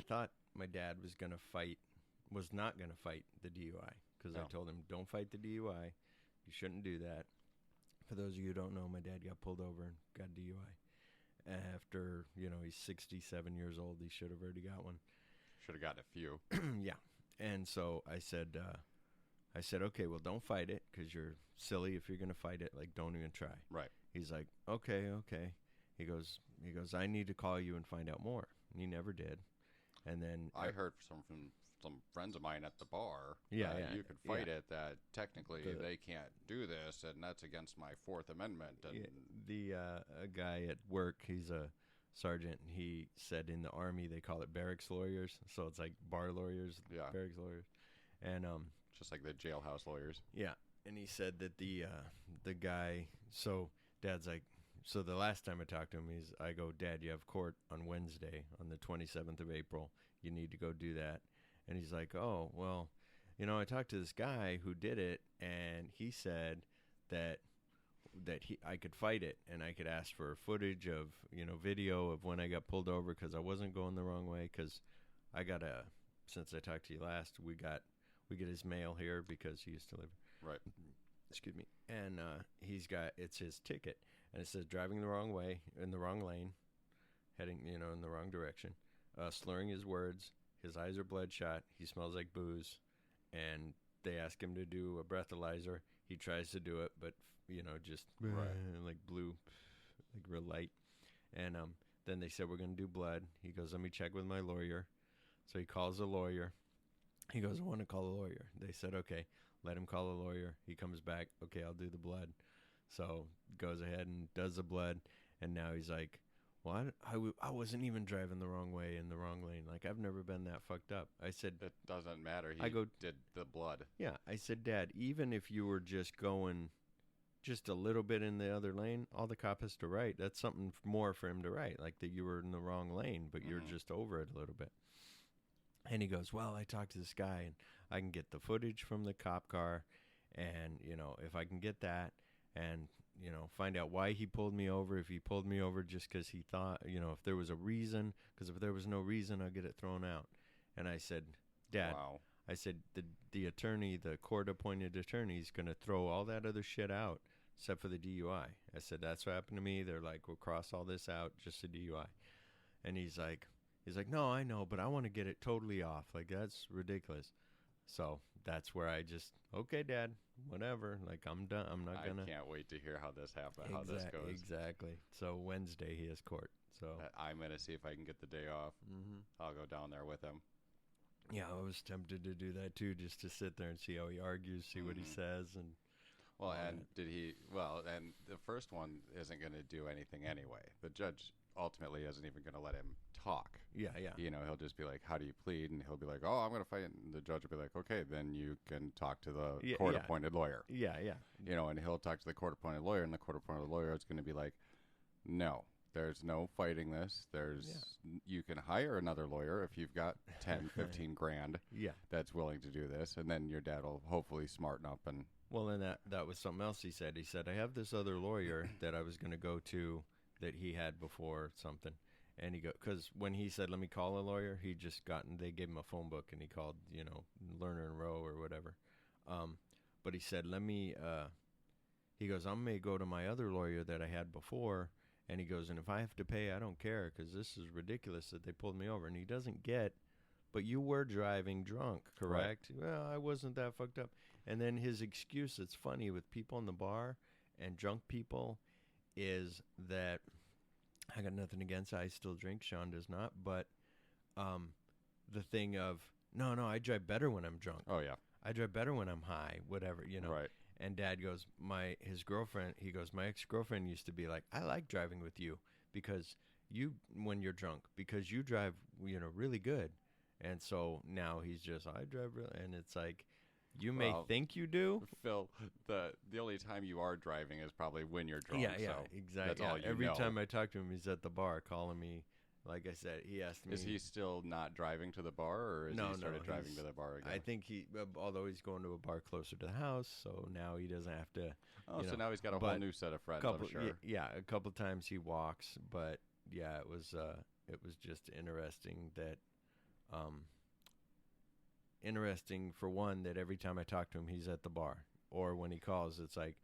thought my dad was not going to fight the DUI because I told him, don't fight the DUI. You shouldn't do that. For those of you who don't know, my dad got pulled over and got a DUI. After, he's 67 years old. He should have already got one. Should have gotten a few. Yeah. And so I said, okay, well, don't fight it because you're silly if you're going to fight it. Like, don't even try. Right. He's like, okay. He goes, I need to call you and find out more. And he never did. And then I heard from some friends of mine at the bar you could fight it, that technically they can't do this, and that's against my Fourth Amendment. And a guy at work, he's a sergeant, and he said in the Army they call it barracks lawyers. So it's like bar lawyers, barracks lawyers. And just like the jailhouse lawyers. Yeah. And he said that the guy, so Dad's like, so the last time I talked to him, I go, Dad, you have court on Wednesday, on the 27th of April. You need to go do that. And he's like, oh, well, I talked to this guy who did it, and he said that I could fight it, and I could ask for footage of, video of when I got pulled over because I wasn't going the wrong way. Because since I talked to you last, we get his mail here because he used to live. Right. Excuse me. And it's his ticket, and it says driving the wrong way, in the wrong lane, heading, in the wrong direction, slurring his words, his eyes are bloodshot, he smells like booze, and they ask him to do a breathalyzer. He tries to do it, but, just like blue, like real light. And then they said, we're going to do blood. He goes, let me check with my lawyer. So he calls a lawyer. He goes, I want to call a lawyer. They said, okay, let him call a lawyer. He comes back, okay, I'll do the blood. So goes ahead and does the blood, and now he's like, well, I wasn't even driving the wrong way in the wrong lane. Like, I've never been that fucked up. I said... It doesn't matter. He did the blood. Yeah, I said, Dad, even if you were just going just a little bit in the other lane, all the cop has to write. That's something more for him to write, like that you were in the wrong lane, but you're just over it a little bit. And he goes, well, I talked to this guy, and I can get the footage from the cop car, and, if I can get that, and, find out why he pulled me over, if he pulled me over just because he thought, if there was a reason, because if there was no reason, I'll get it thrown out. And I said, Dad, wow. I said, the attorney, the court-appointed attorney is going to throw all that other shit out except for the DUI. I said, that's what happened to me. They're like, we'll cross all this out, just the DUI. And he's like, no, I know, but I want to get it totally off. Like, that's ridiculous. So that's where I just, okay, Dad, whatever. Like, I'm done. I'm not going to. I can't wait to hear how this happens, how this goes. Exactly. So Wednesday he has court. So I'm going to see if I can get the day off. Mm-hmm. I'll go down there with him. Yeah, I was tempted to do that too, just to sit there and see how he argues, see what he says. And well, and and the first one isn't going to do anything anyway. The judge ultimately isn't even going to let him talk. Yeah. He'll just be like, how do you plead? And he'll be like, oh, I'm going to fight. And the judge will be like, okay, then you can talk to the court-appointed lawyer. Yeah. And he'll talk to the court-appointed lawyer, and the court-appointed lawyer is going to be like, no, there's no fighting this. You can hire another lawyer if you've got 10, 15 grand that's willing to do this. And then your dad will hopefully smarten up. And well, and that was something else he said. He said, I have this other lawyer that I was going to go to that he had before something. And because when he said, let me call a lawyer, they gave him a phone book, and he called, Lerner and Rowe or whatever. But he said, he goes, I may go to my other lawyer that I had before. And he goes, and if I have to pay, I don't care, because this is ridiculous that they pulled me over. And he doesn't get, but you were driving drunk, correct? Right. Well, I wasn't that fucked up. And then his excuse, it's funny, with people in the bar and drunk people, is that I got nothing against it. I still drink. Shawn does not. But the thing of, no, I drive better when I'm drunk. Oh, yeah. I drive better when I'm high, whatever, Right. And Dad goes, my ex-girlfriend used to be like, I like driving with you because when you're drunk, because you drive, really good. And so now he's just, I drive really, and it's like, you may think you do, Phil. The only time you are driving is probably when you're drunk. Yeah, so exactly. That's all you Every know. time I talk to him, he's at the bar calling me. Like I said, he asked me. Is he still not driving to the bar, or is he started driving to the bar again? I think although he's going to a bar closer to the house, so now he doesn't have to. Oh, so now he's got a whole new set of friends, I'm sure. Yeah, a couple times he walks, but yeah, it was just interesting that interesting for one that every time I talk to him, he's at the bar, or when he calls, it's like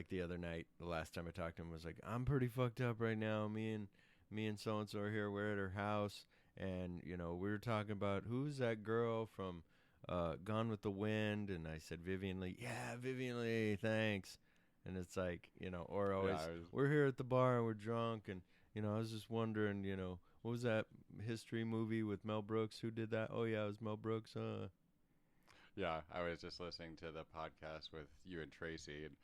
the other night, the last time I talked to him was like, I'm pretty fucked up right now. Me and so and so are here. We're at her house, and we were talking about who's that girl from Gone with the Wind, and I said Vivian Lee. Yeah, Vivian Lee. Thanks. And it's like or always we're here at the bar and we're drunk, and I was just wondering, what was that history movie with Mel Brooks? Who did that? Oh yeah, it was Mel Brooks. Yeah, I was just listening to the podcast with you and Tracy, and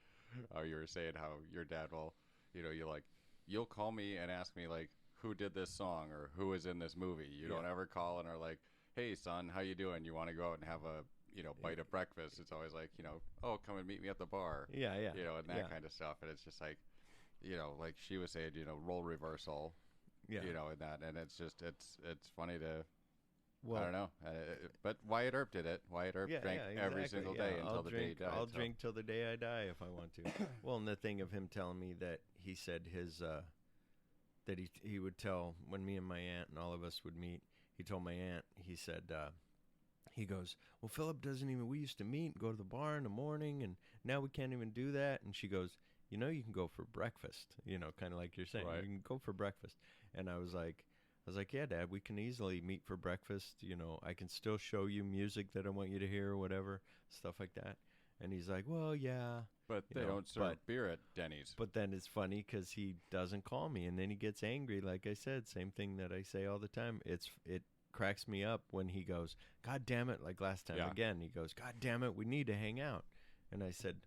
you were saying how your dad will, you'll call me and ask me like who did this song or who is in this movie. You don't ever call and are like, hey son, how you doing? You want to go out and have a bite of breakfast? It's always like, oh, come and meet me at the bar. Yeah. And that kind of stuff. And it's just like, like she was saying, role reversal. Yeah. And that, and it's just it's funny to. Well, I don't know, but Wyatt Earp did it. Wyatt Earp drank every single day until the day he died. I'll drink till the day I die if I want to. Well, and the thing of him telling me that he said his that he would tell when me and my aunt and all of us would meet. He told my aunt, he said, he goes, well, Phillip doesn't even. We used to meet and go to the bar in the morning, and now we can't even do that. And she goes, you can go for breakfast. Kind of like you're saying, right. You can go for breakfast. And I was like, yeah, Dad, we can easily meet for breakfast. I can still show you music that I want you to hear or whatever, stuff like that. And he's like, well, yeah. But they don't serve beer at Denny's. But then it's funny because he doesn't call me, and then he gets angry. Like I said, same thing that I say all the time. It cracks me up when he goes, God damn it, like last time again. He goes, God damn it, we need to hang out. And I said,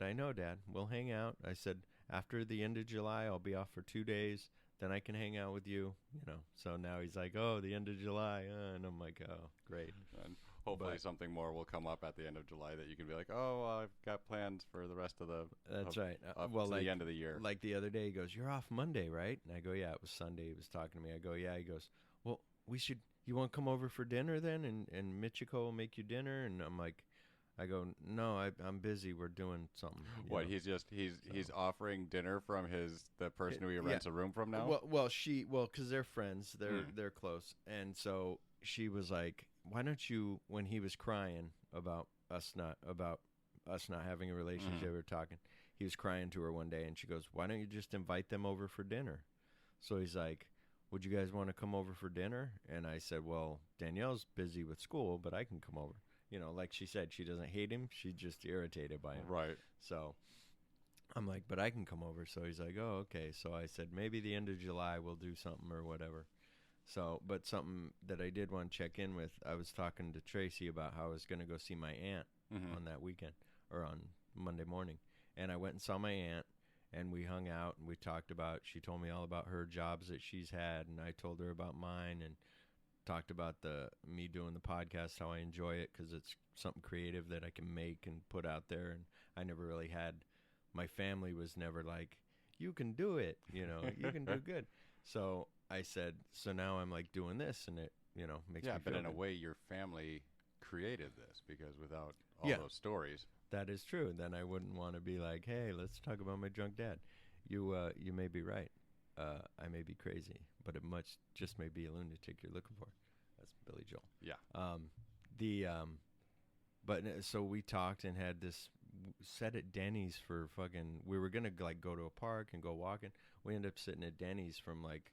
I know, Dad, we'll hang out. I said, after the end of July, I'll be off for 2 days. Then I can hang out with you, So now he's like, oh, the end of July. And I'm like, oh, great. And hopefully something more will come up at the end of July that you can be like, oh, I've got plans for the rest of the That's right. Up to the end of the year. Like the other day, he goes, you're off Monday, right? And I go, yeah, it was Sunday. He was talking to me. I go, yeah. He goes, well, you want to come over for dinner then? And Michiko will make you dinner? And I'm like, I go, no, I'm busy. We're doing something. What, he's offering dinner from the person who he rents a room from now? Well, because they're friends. They're close. And so she was like, why don't you, when he was crying about us not having a relationship, we were talking, he was crying to her one day, and she goes, why don't you just invite them over for dinner? So he's like, would you guys want to come over for dinner? And I said, well, Danielle's busy with school, but I can come over. Like she said, she doesn't hate him. She's just irritated by him. Right. So I'm like, but I can come over. So he's like, oh, okay. So I said, maybe the end of July we'll do something or whatever. So, but something that I did want to check in with, I was talking to Tracy about how I was going to go see my aunt on that weekend or on Monday morning. And I went and saw my aunt, and we hung out and we talked about, she told me all about her jobs that she's had, and I told her about mine, and talked about me doing the podcast, how I enjoy it because it's something creative that I can make and put out there. And I never really had, my family was never like, you can do it, you can do good. So I said, so now I'm like doing this, and it, makes me feel but in good. a way your family created this, because without all those stories. That is true. Then I wouldn't want to be like, hey, let's talk about my drunk dad. You may be right. I may be crazy, but it just may be a lunatic you're looking for. That's Billy Joel. Yeah. But so we talked and had this set at Denny's for fucking. We were gonna like go to a park and go walking. We ended up sitting at Denny's from like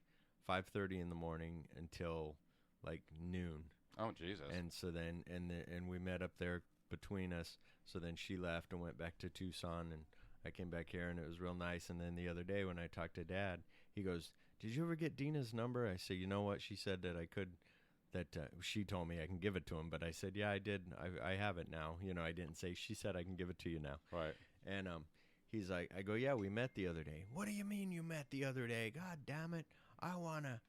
5:30 in the morning until like noon. Oh Jesus! And so then and we met up there between us. So then she left and went back to Tucson, and I came back here, and it was real nice. And then the other day when I talked to Dad, he goes, did you ever get Dina's number? I said, you know what? She said that I could, she told me I can give it to him. But I said, yeah, I did. I have it now. I didn't say, she said I can give it to you now. Right. And he's like, I go, yeah, we met the other day. What do you mean you met the other day? God damn it. I want to,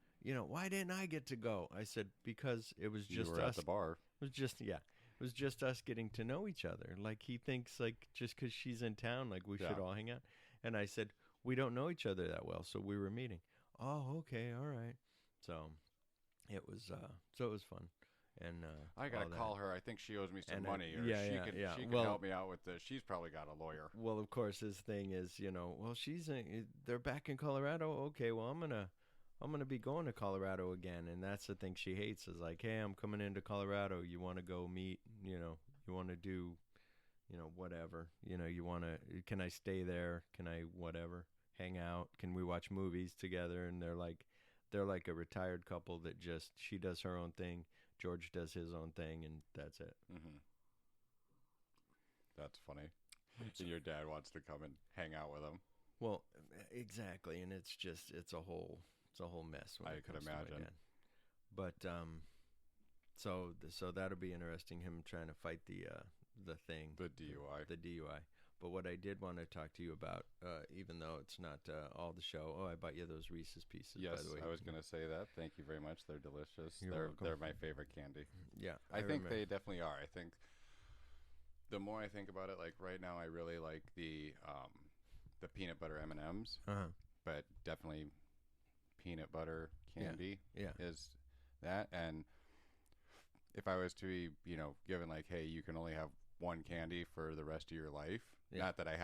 why didn't I get to go? I said, because it was just you were us. At the bar. It was just, it was just us getting to know each other. Like, he thinks, like, just because she's in town, like, we should all hang out. And I said, we don't know each other that well, so we were meeting. Oh, okay, all right. So it was fun. And I got to call her. I think she owes me some money. Or she can well, help me out with this. She's probably got a lawyer. Well, of course, his thing is, well, they're back in Colorado. Okay, well, I'm I'm going to be going to Colorado again. And that's the thing she hates is like, hey, I'm coming into Colorado. You want to go meet, you want to do, whatever. You want to, can I stay there? Can I whatever? Hang out? Can we watch movies together? And they're like a retired couple that just, she does her own thing. George does his own thing, and that's it. Mm-hmm. That's funny. And your dad wants to come and hang out with him. Well, exactly, and it's a whole mess. When I it could comes to imagine. my dad. But so that'll be interesting. Him trying to fight the thing, The DUI. the DUI. But what I did want to talk to you about, even though it's not all the show. Oh, I bought you those Reese's Pieces. Yes, by the way. I was going to say that. Thank you very much. They're delicious. You're They're welcome. my favorite candy. Yeah, I think remember. they definitely are. I think the more I think about it, like right now, I really like the peanut butter M&Ms, but definitely peanut butter candy is that. And if I was to be, given like, hey, you can only have one candy for the rest of your life. Yeah. Not that I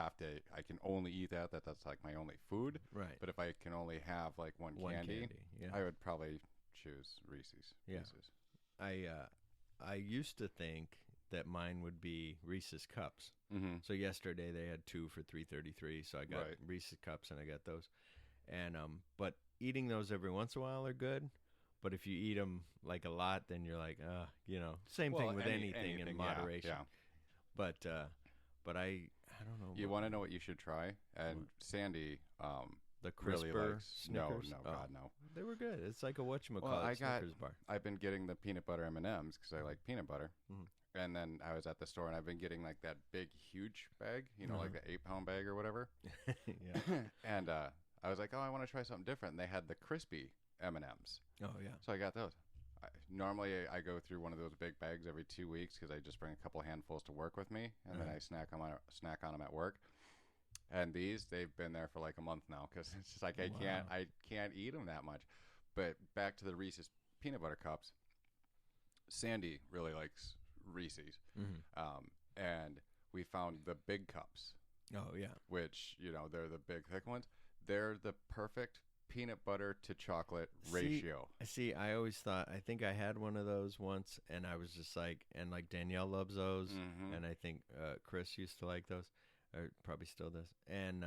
can only eat that's like my only food. Right. But if I can only have like one candy, yeah. I would probably choose Reese's. Yeah. Pieces. I used to think that mine would be Reese's Cups. Mm-hmm. So yesterday they had 2 for $3.33. So I got Reese's Cups and I got those. And but eating those every once in a while are good. But if you eat them like a lot, then you're like, same thing with anything in moderation. Yeah. But I don't know. You want to know what you should try? And Sandy, the really crisper likes. Snickers? No, God, no. They were good. It's like a whatchamacallit Snickers bar. I've been getting the peanut butter M&Ms because I like peanut butter. Mm-hmm. And then I was at the store and I've been getting like that big, huge bag, like the 8-pound bag or whatever. Yeah. And I was like, oh, I want to try something different. And they had the crispy M&Ms. Oh, yeah. So I got those. Normally I go through one of those big bags every 2 weeks because I just bring a couple handfuls to work with me, and then I snack on them at work. And they've been there for like a month now because it's just like I can't eat them that much. But back to the Reese's peanut butter cups. Sandy really likes Reese's, and we found the big cups. Oh yeah, which they're the big thick ones. They're the perfect peanut butter to chocolate ratio. See, I always thought, I think I had one of those once, and I was just like, and like Danielle loves those, and I think Chris used to like those, or probably still does. And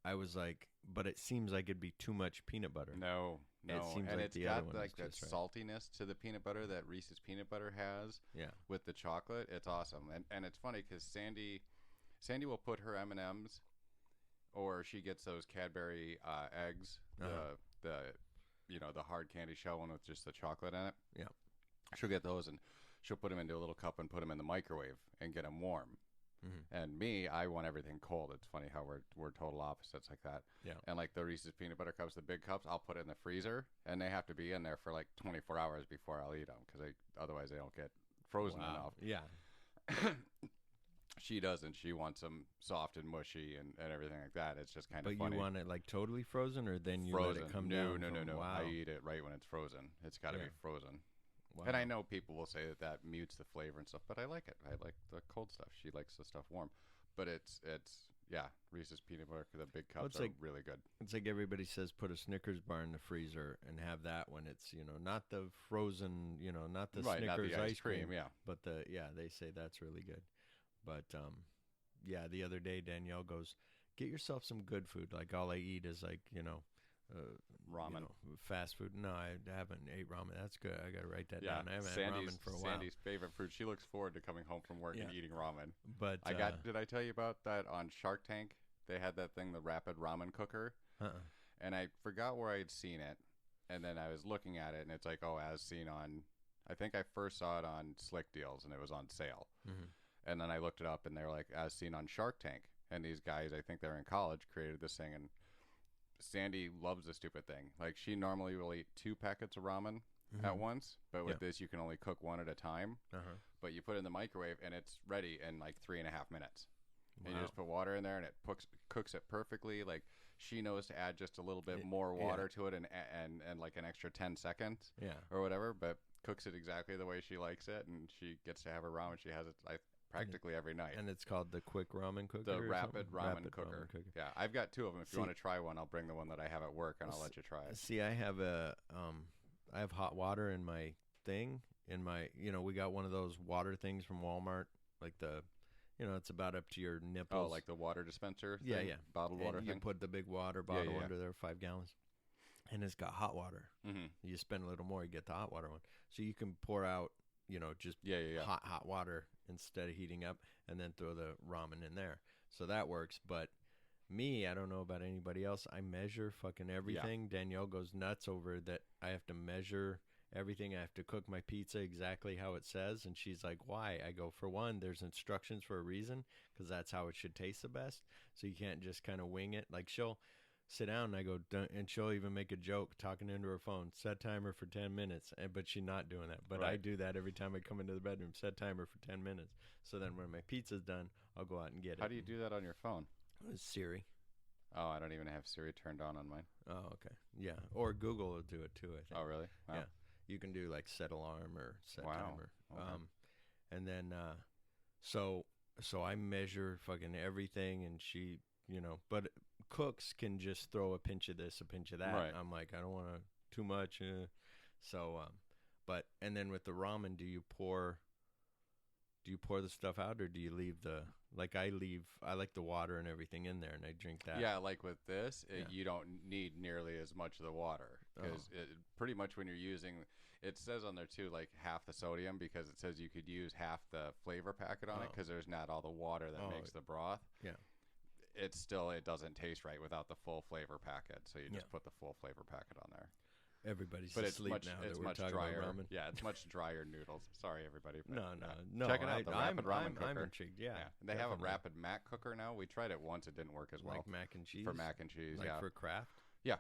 I was like, but it seems like it'd be too much peanut butter. No. It seems and like it's the got other one like that just saltiness to the peanut butter that Reese's peanut butter has. Yeah. With the chocolate, it's awesome. And it's funny because Sandy will put her M&Ms, or she gets those Cadbury eggs, the hard candy shell one with just the chocolate in it. Yeah. She'll get those and she'll put them into a little cup and put them in the microwave and get them warm. And me, I want everything cold. It's funny how we're total opposites like that. Yeah. And like the Reese's peanut butter cups, the big cups, I'll put it in the freezer, and they have to be in there for like 24 hours before I'll eat them because otherwise they don't get frozen enough. Yeah. She doesn't. She wants them soft and mushy and everything like that. It's just kind of funny. But you want it like totally frozen, or then you frozen. let it come No. down? Wow. I eat it right when it's frozen. It's got to be frozen. Wow. And I know people will say that mutes the flavor and stuff, but I like it. I like the cold stuff. She likes the stuff warm. But it's Reese's peanut butter, the big cups are really good. It's like everybody says put a Snickers bar in the freezer and have that when it's, not the frozen, not the Snickers not the ice cream. Yeah. But they say that's really good. But, the other day Danielle goes, get yourself some good food. Like all I eat is like, ramen. Fast food. No, I haven't ate ramen. That's good. I got to write that down. I haven't had ramen for a while. Sandy's favorite food. She looks forward to coming home from work and eating ramen. But did I tell you about that on Shark Tank? They had that thing, the Rapid Ramen Cooker. And I forgot where I'd seen it. And then I was looking at it, and it's like, as seen on, I think I first saw it on Slick Deals, and it was on sale. And then I looked it up, and they're like, as seen on Shark Tank. And these guys, I think they're in college, created this thing, and Sandy loves this stupid thing. Like, she normally will eat 2 packets of ramen at once, but with this, you can only cook 1 at a time. But you put it in the microwave, and it's ready in like 3.5 minutes. Wow. And you just put water in there, and it cooks it perfectly. Like, she knows to add just a little bit more water to it and like an extra 10 seconds or whatever, but cooks it exactly the way she likes it, and she gets to have her ramen. She has it practically every night. And it's called the Quick Ramen Cooker. The Rapid Ramen Rapid Cooker. Ramen Cooker. Yeah, I've got 2 of them. If you want to try one, I'll bring the one that I have at work, and I'll let you try it. See, I have I have hot water in my thing. We got one of those water things from Walmart, like it's about up to your nipples. Oh, like the water dispenser thing? Yeah. Bottled water thing? You put the big water bottle under there, 5 gallons. And it's got hot water. Mm-hmm. You spend a little more, you get the hot water one. So you can pour out, just hot water instead of heating up, and then throw the ramen in there. So that works. But me, I don't know about anybody else. I measure fucking everything. Yeah. Danielle goes nuts over that. I have to measure everything. I have to cook my pizza exactly how it says. And she's like, why? I go, for one, there's instructions for a reason, because that's how it should taste the best. So you can't just kind of wing it. Like, she'll sit down and I go, and she'll even make a joke talking into her phone, set timer for 10 minutes, but she's not doing that. But I do that every time I come into the bedroom, set timer for 10 minutes. So then when my pizza's done, I'll go out and get it. How do you do that on your phone? Siri. Oh, I don't even have Siri turned on mine. Oh, okay. Yeah. Or Google will do it too, I think. Oh, really? Wow. Yeah. You can do like set alarm or set timer. Okay. And then, so I measure fucking everything, and she, but cooks can just throw a pinch of this, a pinch of that. Right. I'm like, I don't want too much. And then with the ramen, do you pour the stuff out, or do you leave I like the water and everything in there, and I drink that. Yeah, like with this, you don't need nearly as much of the water, because pretty much when you're using, it says on there too, like half the sodium, because it says you could use half the flavor packet on it, because there's not all the water that makes the broth. Yeah. It doesn't taste right without the full flavor packet, so you just put the full flavor packet on there. Everybody's asleep now that we're talking drier. about ramen. Yeah, it's much drier noodles. Sorry, everybody. No. Check it out, the Rapid Ramen Cooker. I'm intrigued, yeah. And they have a Rapid Mac Cooker now. We tried it once. It didn't work as well. Like mac and cheese? For mac and cheese, like for craft? Yeah.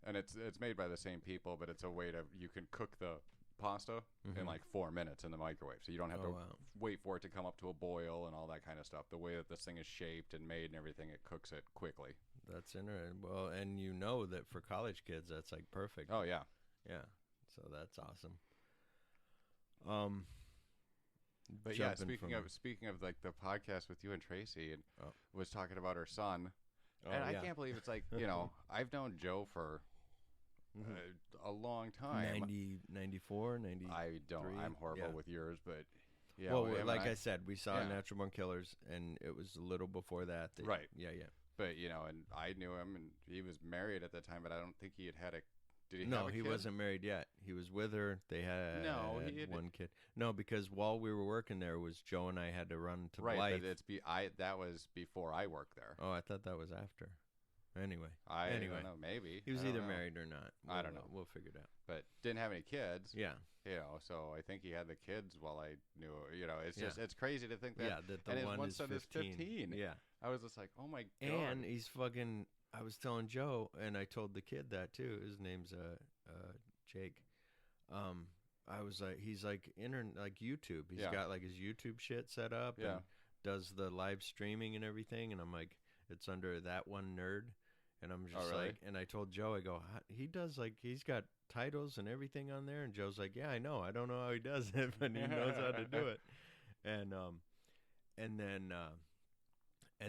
And it's made by the same people, but it's a way you can cook the pasta in like 4 minutes in the microwave. So you don't have to wait for it to come up to a boil and all that kind of stuff. The way that this thing is shaped and made and everything, it cooks it quickly. That's interesting. Well, and that for college kids, that's like perfect. Oh, yeah. Yeah. So that's awesome. But yeah, speaking of like the podcast with you and Tracy, and was talking about her son, and I can't believe it's like, I've known Joe for a long time. 94, 93. I don't. I'm horrible with yours, but yeah. Well, like I said, we saw Natural Born Killers, and it was a little before that. Right. Yeah. But and I knew him, and he was married at the time, but I don't think he had a. Did he no, have a he kid? Wasn't married yet. He was with her. They had one kid. No, because while we were working there, was Joe and I had to run to Blythe. Right, but that was before I worked there. Oh, I thought that was after. Anyway, I don't know. Maybe he was either married or not. I don't know. We'll figure it out. But didn't have any kids. Yeah. So I think he had the kids while I knew. It's just it's crazy to think that. Yeah, that the one is 15. Yeah. I was just like, oh my god. And he's fucking. I was telling Joe, and I told the kid that too. His name's Jake. I was like, he's like like YouTube. He's got like his YouTube shit set up and does the live streaming and everything. And I'm like, it's under That One Nerd. And I'm just like, and I told Joe, I go, he does like, he's got titles and everything on there. And Joe's like, yeah, I know. I don't know how he does it, but he knows how to do it. And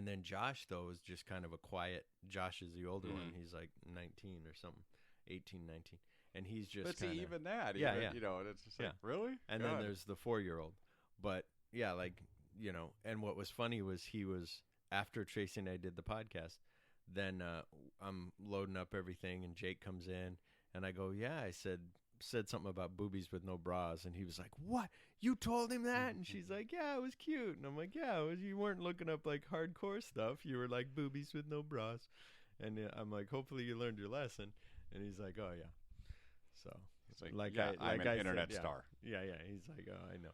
then Josh, though, is just kind of a quiet. Josh is the older one. He's like 19 or something, 18, 19. And he's just But see, even that. Yeah. And it's just like, really? And then there's the 4-year-old. But, yeah, like, and what was funny was after Tracy and I did the podcast, then I'm loading up everything, and Jake comes in, and I go, yeah, I said something about boobies with no bras, and he was like, what? You told him that? And she's like, yeah, it was cute. And I'm like, yeah, you weren't looking up like hardcore stuff. You were like boobies with no bras. And I'm like, hopefully you learned your lesson. And he's like, oh, yeah. So it's like I'm an internet star. Yeah. He's like, oh, I know.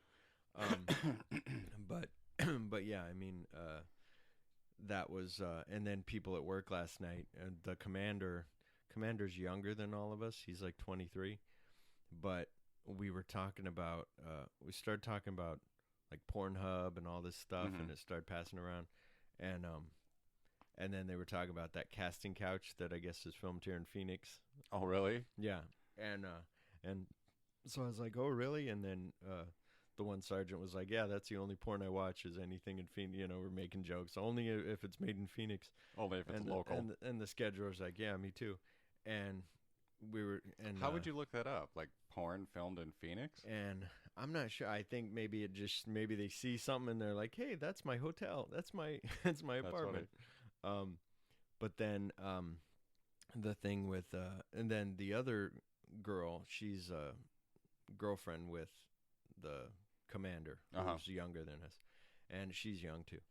But yeah, I mean, that was, and then people at work last night, and the commander's younger than all of us. He's like 23, but we started talking about like Pornhub and all this stuff, and it started passing around, and then they were talking about that casting couch that I guess is filmed here in Phoenix. Oh, really? Yeah. And so I was like, oh, really? And then the one sergeant was like, yeah, that's the only porn I watch is anything in Phoenix. You know, we're making jokes. Only if it's made in Phoenix. Only if it's local. And the scheduler's like, yeah, me too. And we were. And how would you look that up? Like porn filmed in Phoenix? And I'm not sure. I think maybe maybe they see something and they're like, hey, that's my hotel. That's my apartment. But then the thing with and then the other girl, she's a girlfriend with the commander who's younger than us, and she's young too.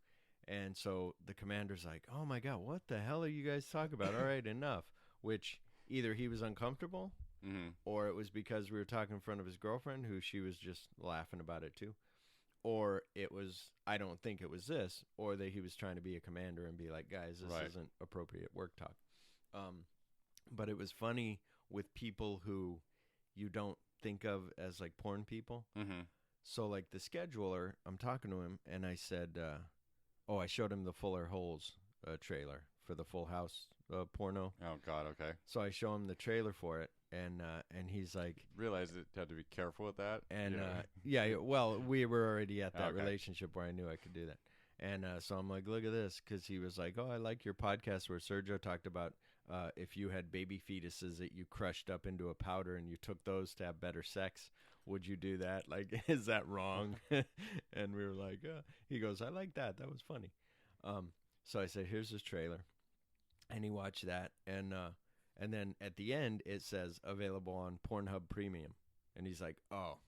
And so the commander's like, oh my god, what the hell are you guys talking about? All right, enough. Which either he was uncomfortable or it was because we were talking in front of his girlfriend, who she was just laughing about it too, or it was, I don't think it was this, or that he was trying to be a commander and be like, guys, this isn't appropriate work talk. But it was funny with people who you don't think of as like porn people. So like the scheduler, I'm talking to him and I said, I showed him the Fuller Holes trailer for the Full House porno. Oh God, okay. So I show him the trailer for it, and he's like, realized it had to be careful with that. And well, we were already at that relationship where I knew I could do that. And so I'm like, look at this, because he was like, oh, I like your podcast where Sergio talked about if you had baby fetuses that you crushed up into a powder and you took those to have better sex, would you do that? Like, is that wrong? And we were like, he goes, I like that. That was funny. So I said, here's this trailer. And he watched that. And then at the end, it says available on Pornhub Premium. And he's like, oh,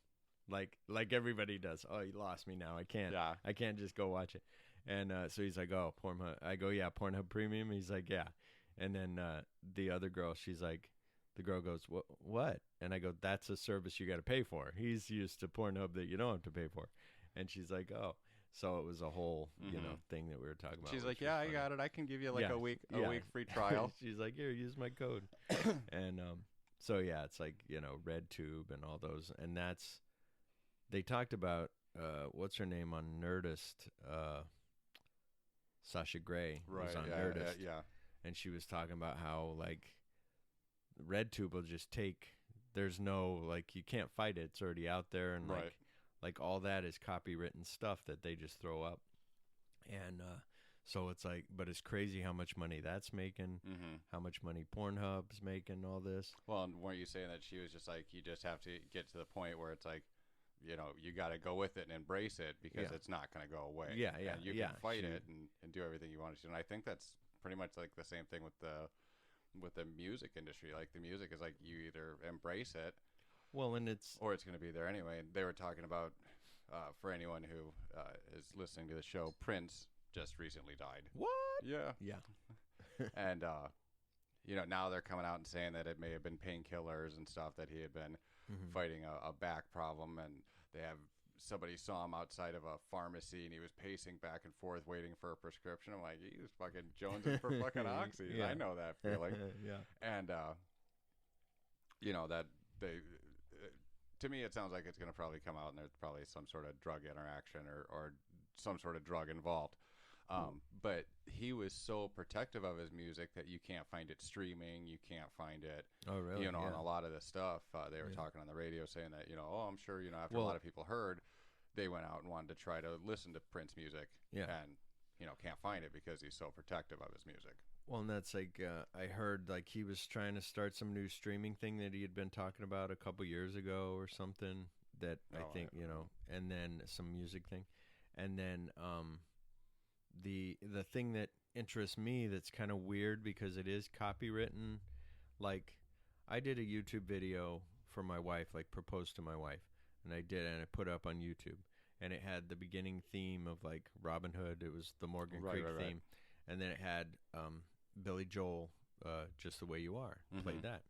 like everybody does. Oh, you lost me now. I can't just go watch it. And so he's like, oh, Pornhub. I go, yeah, Pornhub Premium. He's like, yeah. And then the other girl, she's like, the girl goes, what? And I go, that's a service you got to pay for. He's used to Pornhub that you don't have to pay for. And she's like, oh. So it was a whole, thing that we were talking about. She's like, yeah, I got it. I can give you like a week free trial. She's like, here, use my code. And so, yeah, it's like, RedTube and all those. And they talked about, what's her name on Nerdist? Sasha Grey was on Nerdist. Yeah. And she was talking about how, like, RedTube will just there's no, like, you can't fight it. It's already out there. And, like all that is copywritten stuff that they just throw up. And so it's like, but it's crazy how much money that's making, how much money Pornhub's making, all this. Well, and weren't you saying that she was just like, you just have to get to the point where it's like, you got to go with it and embrace it because it's not going to go away. Yeah. And you can fight it and do everything you want to do. And I think that's pretty much like the same thing with the music industry. Like the music is like, you either embrace it, or it's going to be there anyway. And they were talking about, for anyone who is listening to the show, Prince just recently died. What? Yeah. Yeah. And, now they're coming out and saying that it may have been painkillers and stuff, that he had been fighting a back problem. And somebody saw him outside of a pharmacy and he was pacing back and forth waiting for a prescription. I'm like, he was fucking jonesing for fucking oxy. Yeah. I know that feeling. Yeah. And, that to me, it sounds like it's going to probably come out and there's probably some sort of drug interaction or some sort of drug involved. But he was so protective of his music that you can't find it streaming. You can't find it, on a lot of the stuff. They were talking on the radio saying that, I'm sure, after a lot of people heard, they went out and wanted to try to listen to Prince music and, can't find it because he's so protective of his music. Well, and that's like, I heard like he was trying to start some new streaming thing that he had been talking about a couple years ago or something that I think, and then some music thing. And then the thing that interests me that's kind of weird because it is copywritten, like I did a YouTube video for my wife, like proposed to my wife, and I put it up on YouTube. And it had the beginning theme of like Robin Hood. It was the Morgan Creek theme. And then it had Billy Joel, Just the Way You Are. Played that.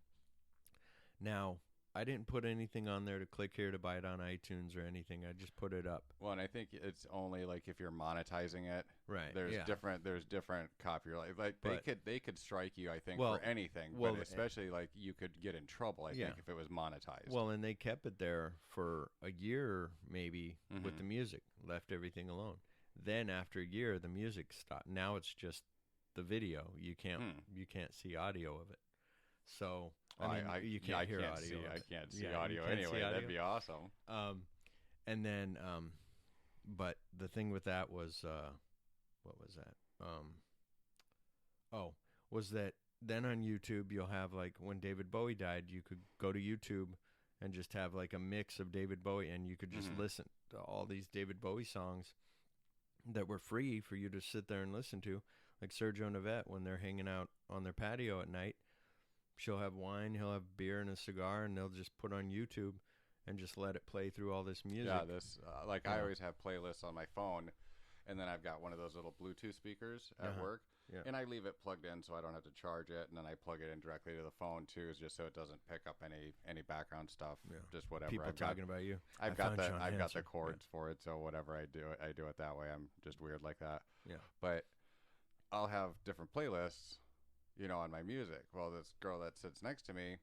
Now, I didn't put anything on there to click here to buy it on iTunes or anything. I just put it up. Well, and I think it's only like if you're monetizing it. Right. There's different copyright. Like they could strike you, I think, for anything. But especially like you could get in trouble, I think, if it was monetized. Well, and they kept it there for a year maybe with the music, left everything alone. Then after a year, the music stopped. Now it's just the video. You can't see audio of it. So you can't hear audio. I can't see audio anyway. That'd be awesome. And then, but the thing with that was, what was that? Was that then on YouTube you'll have like when David Bowie died, you could go to YouTube and just have like a mix of David Bowie, and you could just listen to all these David Bowie songs that were free for you to sit there and listen to. Like Sergio and Yvette, when they're hanging out on their patio at night, she'll have wine, he'll have beer and a cigar, and they'll just put on YouTube and just let it play through all this music. Yeah, I always have playlists on my phone, and then I've got one of those little Bluetooth speakers at work, and I leave it plugged in so I don't have to charge it, and then I plug it in directly to the phone too, just so it doesn't pick up any background stuff, just whatever. People talking about you. I've got the cords for it, so whatever I do it that way. I'm just weird like that. Yeah. But I'll have different playlists, on my music. Well, this girl that sits next to me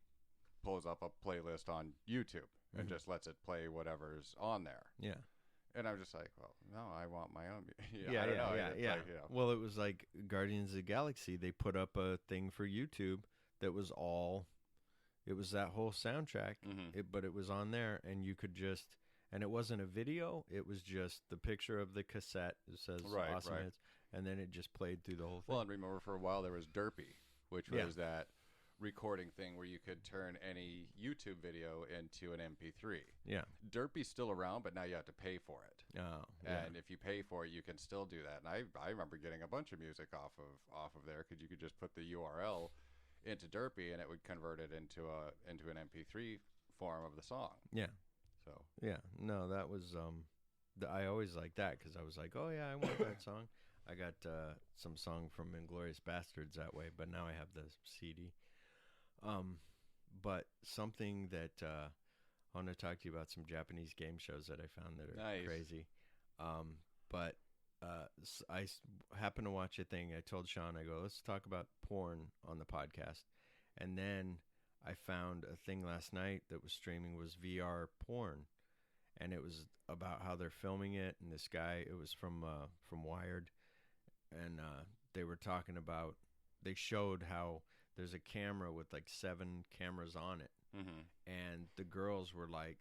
pulls up a playlist on YouTube and just lets it play whatever's on there. Yeah. And I'm just like, well, no, I want my own. Yeah. Well, it was like Guardians of the Galaxy. They put up a thing for YouTube that was it was that whole soundtrack, but it was on there, and you could just, and it wasn't a video. It was just the picture of the cassette. It says awesome hits, and then it just played through the whole thing. Well, and remember for a while there was Derpy, which was that recording thing where you could turn any YouTube video into an MP3. Yeah. Derpy's still around, but now you have to pay for it. Oh. And if you pay for it, you can still do that. And I remember getting a bunch of music off of there because you could just put the URL into Derpy and it would convert it into an MP3 form of the song. Yeah. So. Yeah. No, that was I always liked that because I was like, oh yeah, I want that song. I got some song from Inglourious Bastards that way, but now I have the CD. But something that I want to talk to you about, some Japanese game shows that I found that are crazy. But I happened to watch a thing. I told Shawn, I go, let's talk about porn on the podcast. And then I found a thing last night that was streaming was VR porn. And it was about how they're filming it. And this guy, it was from Wired. And they were talking about, they showed how there's a camera with like 7 cameras on it. And the girls were like,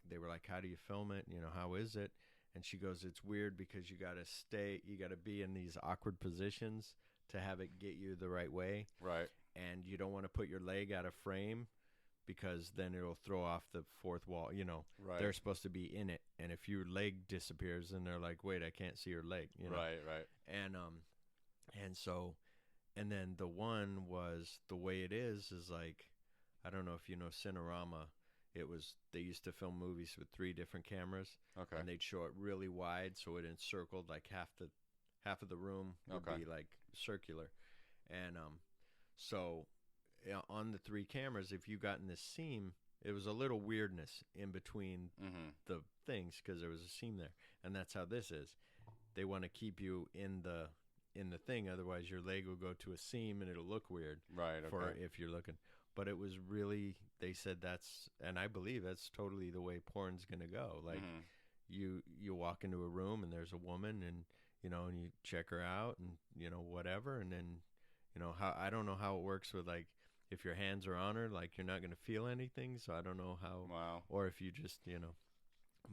how do you film it? How is it? And she goes, it's weird because you got to be in these awkward positions to have it get you the right way. Right. And you don't want to put your leg out of frame because then it'll throw off the fourth wall. Right. They're supposed to be in it. And if your leg disappears, then they're like, wait, I can't see your leg. Right. And then the one was, the way it is like, I don't know if you know Cinerama. They used to film movies with 3 different cameras. Okay. And they'd show it really wide so it encircled like half of the room would be like circular. And so on the 3 cameras, if you got in this seam, it was a little weirdness in between the things because there was a seam there. And that's how this is. They want to keep you in the thing, otherwise your leg will go to a seam and it'll look weird. Right. Okay. For if you're looking. But it was really, they said and I believe that's totally the way porn's gonna go. Like you walk into a room and there's a woman and and you check her out and whatever, and then how, I don't know how it works with like if your hands are on her, like you're not gonna feel anything. So I don't know how. Wow. Or if you just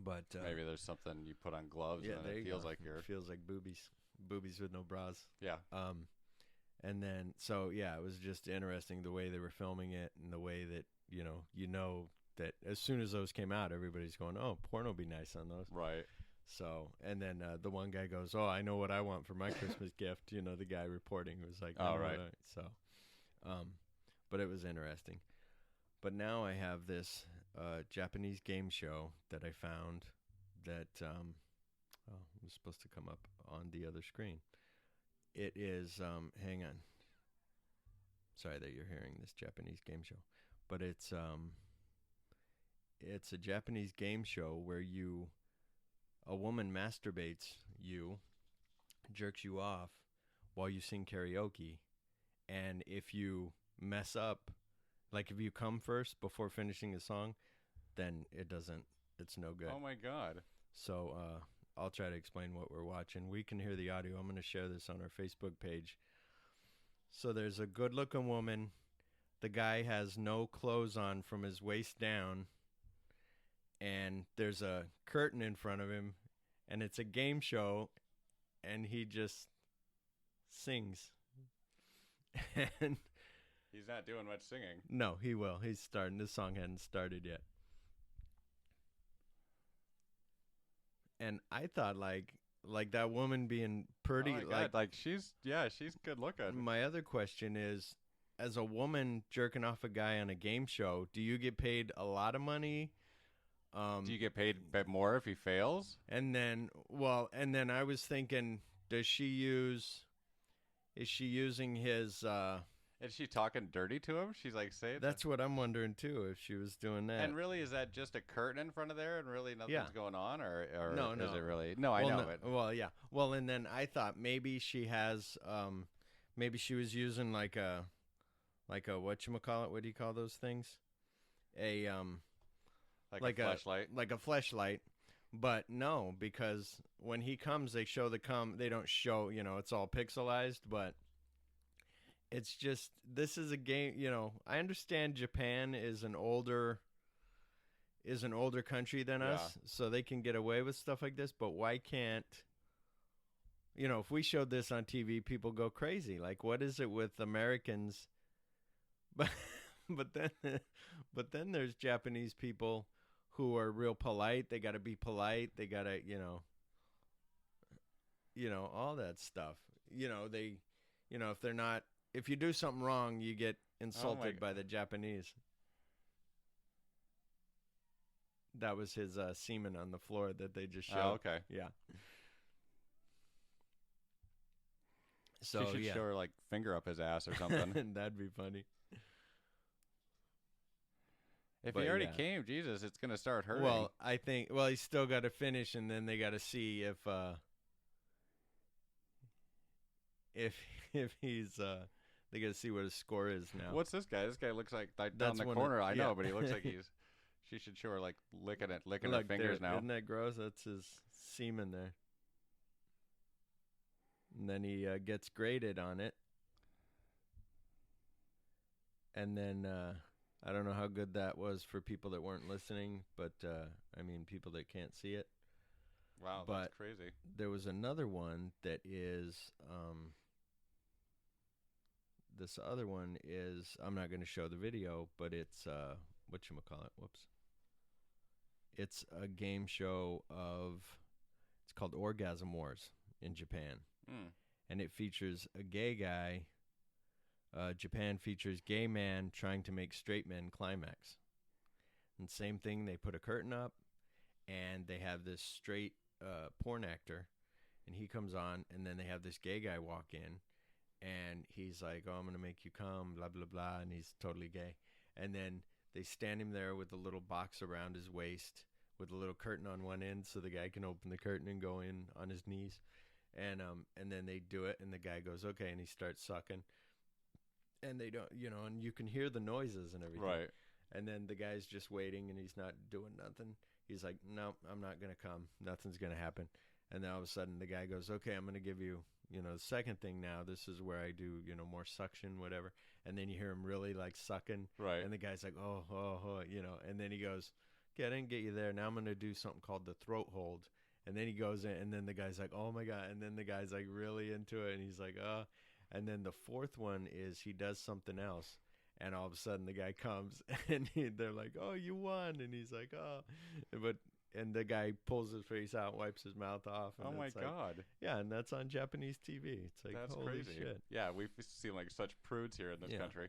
but maybe there's something you put on gloves and it feels like it feels like boobies with no bras. Yeah. And then, so yeah, it was just interesting the way they were filming it and the way that, that as soon as those came out, everybody's going, oh, porn will be nice on those. Right. So, and then the one guy goes, oh, I know what I want for my Christmas gift. The guy reporting was like, oh, right. So, but it was interesting. But now I have this Japanese game show that I found that was supposed to come up on the other screen. It is, hang on. Sorry that you're hearing this Japanese game show. But it's a Japanese game show where a woman masturbates you, jerks you off while you sing karaoke. And if you mess up, like if you come first before finishing a song, then it's no good. Oh my God. So, I'll try to explain what we're watching. We can hear the audio. I'm going to share this on our Facebook page. So there's a good-looking woman. The guy has no clothes on from his waist down, and there's a curtain in front of him, and it's a game show, and he just sings. And he's not doing much singing. No, he will. He's starting. This song hadn't started yet. And I thought like that woman being pretty, oh my God, like she's good looking. My other question is, as a woman jerking off a guy on a game show, do you get paid a lot of money? Do you get paid a bit more if he fails? And then I was thinking, is she using his? Is she talking dirty to him? She's like, say it. That's what I'm wondering too, if she was doing that. And really, is that just a curtain in front of there, and really nothing's going on, or no, is it really? No, I know it. Well, yeah. Well, and then I thought maybe she has, maybe she was using like a whatchamacallit? What do you call those things? Like a fleshlight. Like a fleshlight. But no, because when he comes, they show the cum. They don't show, it's all pixelized, but it's just, this is a game, I understand Japan is an older country than us, so they can get away with stuff like this, but why can't, if we showed this on TV, people go crazy. Like, what is it with Americans? But then there's Japanese people who are real polite. They got to be polite. They got to, all that stuff. If they're not, if you do something wrong, you get insulted by the Japanese. That was his semen on the floor that they just showed. Oh, okay. Yeah. So she should show her, like, finger up his ass or something. That'd be funny. If he already came, Jesus, it's going to start hurting. Well, I think, he's still got to finish, and then they got to see if he's, they got to see what his score is now. What's this guy? This guy looks like down the corner. I know, but he looks like she should show her, like, licking her fingers now. Isn't that gross? That's his semen there. And then he gets graded on it. And then, I don't know how good that was for people that weren't listening, but, people that can't see it. Wow, that's crazy. There was another one that is, this other one is, I'm not going to show the video, but it's, whatchamacallit, whoops. It's a game show it's called Orgasm Wars in Japan. And it features a gay guy. Japan features gay man trying to make straight men climax. And same thing, they put a curtain up, and they have this straight porn actor, and he comes on, and then they have this gay guy walk in, and he's like, oh, I'm going to make you come, blah, blah, blah, and he's totally gay. And then they stand him there with a little box around his waist with a little curtain on one end so the guy can open the curtain and go in on his knees. And then they do it, and the guy goes, okay, and he starts sucking. And they don't, and you can hear the noises and everything. Right. And then the guy's just waiting, and he's not doing nothing. He's like, no, I'm not going to come. Nothing's going to happen. And then all of a sudden, the guy goes, okay, I'm going to give you, the second thing now. This is where I do, more suction, whatever. And then you hear him really, like, sucking. Right. And the guy's like, oh, and then he goes, okay, I didn't get you there. Now I'm going to do something called the throat hold. And then he goes in, and then the guy's like, oh, my God. And then the guy's, like, really into it, and he's like, oh. And then the fourth one is he does something else, and all of a sudden the guy comes, and they're like, oh, you won. And he's like, oh. And the guy pulls his face out, wipes his mouth off. And oh, my God. Yeah, and that's on Japanese TV. It's like, that's holy crazy. Shit. Yeah, we seem like such prudes here in this country.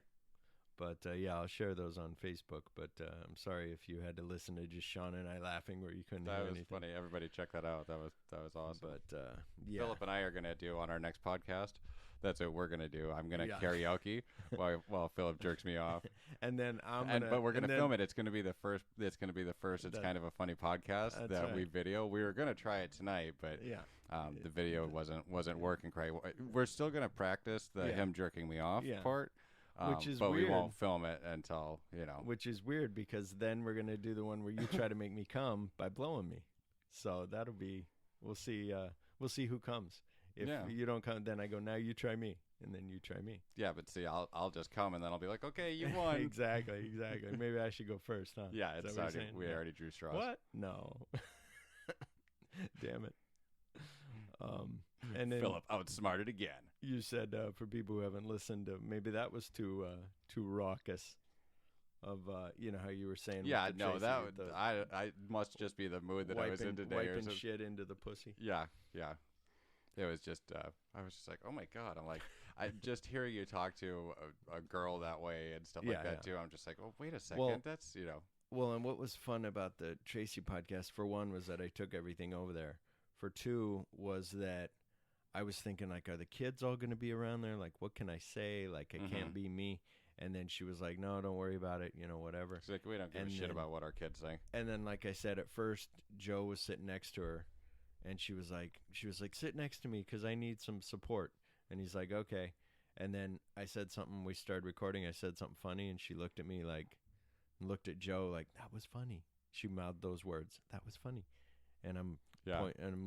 But, I'll share those on Facebook. But I'm sorry if you had to listen to just Shawn and I laughing where you couldn't hear anything. That was funny. Everybody check that out. That was awesome. But, Phillip and I are going to do on our next podcast. That's what we're gonna do. I'm gonna karaoke while Phillip jerks me off, and then but we're gonna film it. It's gonna be the first. It's kind of a funny podcast that we video. We were gonna try it tonight, but the video wasn't working quite. We're still gonna practice him jerking me off part, which is but weird. We won't film it until Which is weird because then we're gonna do the one where you try to make me come by blowing me. So that'll be. We'll see. We'll see who comes. If you don't come, then I go, now you try me. and then you try me. Yeah, but see, I'll just come, and then I'll be like, okay, you won. Exactly. Maybe I should go first, huh? Yeah, it's already, we already drew straws. What? No. Damn it. And then Phillip outsmarted again. You said for people who haven't listened, maybe that was too raucous. Of you know how you were saying. Yeah, with the no, Tracy, that with the I must just be the mood that I was in today. Wiping shit into the pussy. Yeah. It was just I was just like, oh my god. I'm like, I just hearing you talk to a girl that way and stuff like that too. I'm just like, oh wait a second, well, that's Well, and what was fun about the Tracy podcast, for one, was that I took everything over there. For two, was that I was thinking, like, are the kids all going to be around there? Like, what can I say? Like, I can't be me. And then she was like, no, don't worry about it, whatever. She's like, we don't give a shit about what our kids think. And then, like I said, at first, Joe was sitting next to her, and she was like, sit next to me because I need some support. And he's like, okay. And then I said something, we started recording, I said something funny, and she looked at me like, looked at Joe like, that was funny. She mouthed those words, that was funny. And I'm